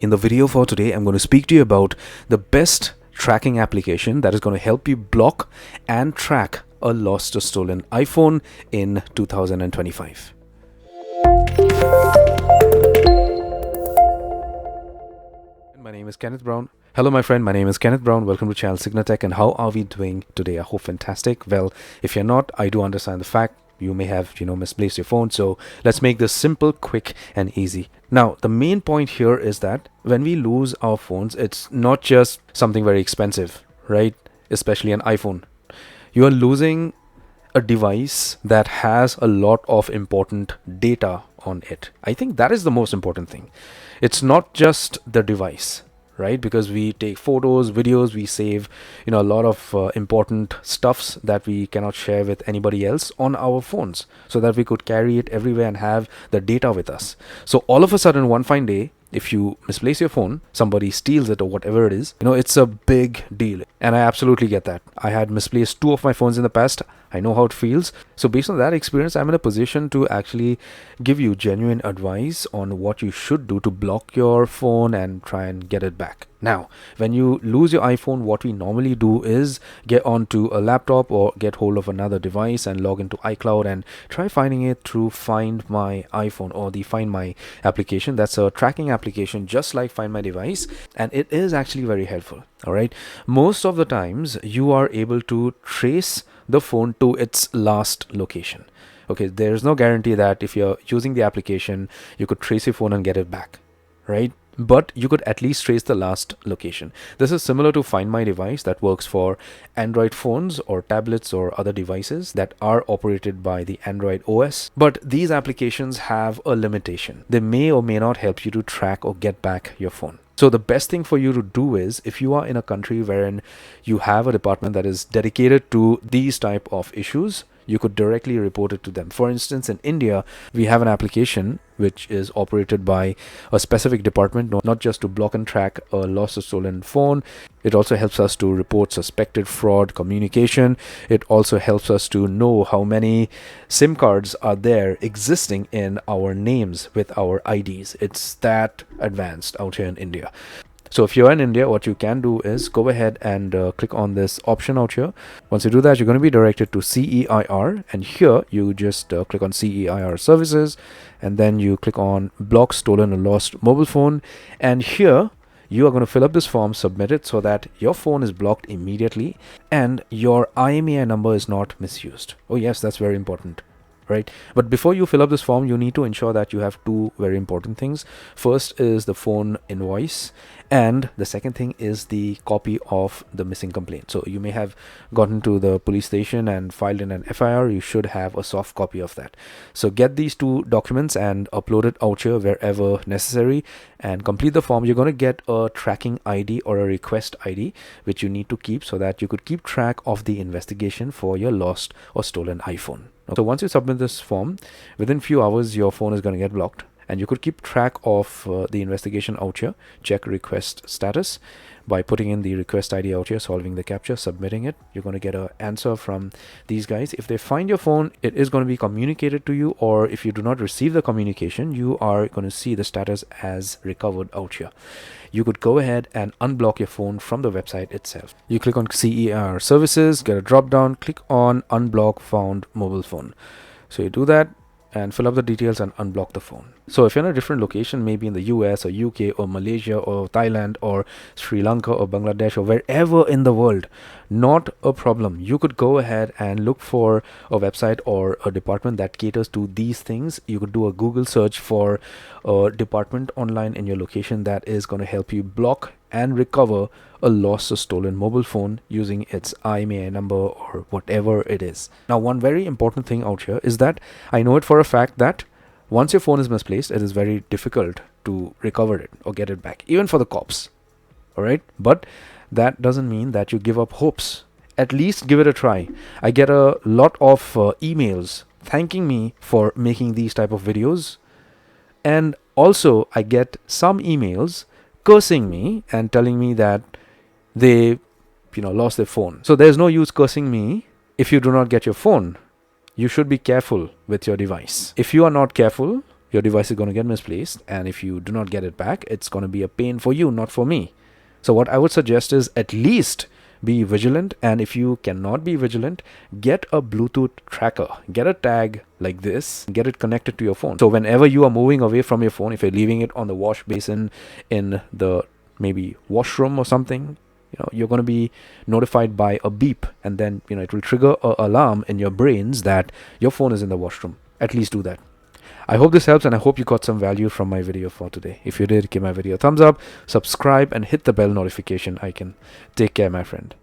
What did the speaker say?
In the video for today, I'm going to speak to you about the best tracking application that is going to help you block and track a lost or stolen iPhone in 2025. My name is Kenneth Brown. Hello, my friend. My name is Kenneth Brown. Welcome to channel Signatech. And how are we doing today? I hope fantastic. Well, if you're not, I do understand the fact you may have misplaced your phone. So let's make this simple, quick and easy. Now the main point here is that when we lose our phones, it's not just something very expensive, right? Especially an iPhone. You are losing a device that has a lot of important data on it. I think that is the most important thing. It's not just the device, right? Because we take photos, videos, we save a lot of important stuffs that we cannot share with anybody else on our phones, so that we could carry it everywhere and have the data with us. So all of a sudden, one fine day, if you misplace your phone, somebody steals it or whatever it is, it's a big deal. And I absolutely get that. I had misplaced 2 of my phones in the past. I know how it feels. So based on that experience, I'm in a position to actually give you genuine advice on what you should do to block your phone and try and get it back. Now, when you lose your iPhone, what we normally do is get onto a laptop or get hold of another device and log into iCloud and try finding it through Find My iPhone or the Find My application. That's a tracking application just like Find My Device, and it is actually very helpful. All right. Most of the times you are able to trace the phone to its last location. Okay, there's no guarantee that if you're using the application, you could trace your phone and get it back, right? But you could at least trace the last location. This is similar to Find My Device that works for Android phones or tablets or other devices that are operated by the Android OS. But these applications have a limitation. They may or may not help you to track or get back your phone. So the best thing for you to do is, if you are in a country wherein you have a department that is dedicated to these type of issues, you could directly report it to them. For instance, in India, we have an application which is operated by a specific department, not just to block and track a lost or stolen phone. It also helps us to report suspected fraud communication. It also helps us to know how many SIM cards are there existing in our names with our IDs. It's that advanced out here in India. So if you're in India, what you can do is go ahead and click on this option out here. Once you do that, you're going to be directed to CEIR, and here you just click on CEIR services, and then you click on block stolen or lost mobile phone, and here you are going to fill up this form, submit it so that your phone is blocked immediately and your IMEI number is not misused. Oh yes, that's very important. Right? But before you fill up this form, you need to ensure that you have 2 very important things. First is the phone invoice, and the second thing is the copy of the missing complaint. So you may have gotten to the police station and filed in an FIR. You should have a soft copy of that. So get these 2 documents and upload it out here wherever necessary and complete the form. You're going to get a tracking ID or a request ID, which you need to keep so that you could keep track of the investigation for your lost or stolen iPhone. So once you submit this form, within few hours your phone is going to get blocked, and you could keep track of the investigation out here. Check request status by putting in the request ID out here, solving the captcha, submitting it. You're going to get an answer from these guys. If they find your phone, it is going to be communicated to you, or if you do not receive the communication, you are going to see the status as recovered out here. You could go ahead and unblock your phone from the website itself. You click on CER services, get a drop down, click on unblock found mobile phone. So you do that and fill up the details and unblock the phone. So if you're in a different location, maybe in the US or UK or Malaysia or Thailand or Sri Lanka or Bangladesh or wherever in the world, not a problem. You could go ahead and look for a website or a department that caters to these things. You could do a Google search for a department online in your location that is going to help you block and recover a lost or stolen mobile phone using its IMEI number or whatever it is. Now, one very important thing out here is that I know it for a fact that once your phone is misplaced, it is very difficult to recover it or get it back, even for the cops. All right. But that doesn't mean that you give up hopes. At least give it a try. I get a lot of emails thanking me for making these type of videos. And also I get some emails cursing me and telling me that they lost their phone. So there's no use cursing me if you do not get your phone. You should be careful with your device. If you are not careful, your device is going to get misplaced, and if you do not get it back, it's going to be a pain for you, not for me. So what I would suggest is at least be vigilant, and if you cannot be vigilant, get a Bluetooth tracker, get a tag like this, get it connected to your phone. So whenever you are moving away from your phone, if you're leaving it on the wash basin, in the maybe washroom or something, you're going to be notified by a beep, and then it will trigger an alarm in your brains that your phone is in the washroom. At least do that. I hope this helps, and I hope you got some value from my video for today. If you did, give my video a thumbs up, subscribe, and hit the bell notification icon. Take care, my friend.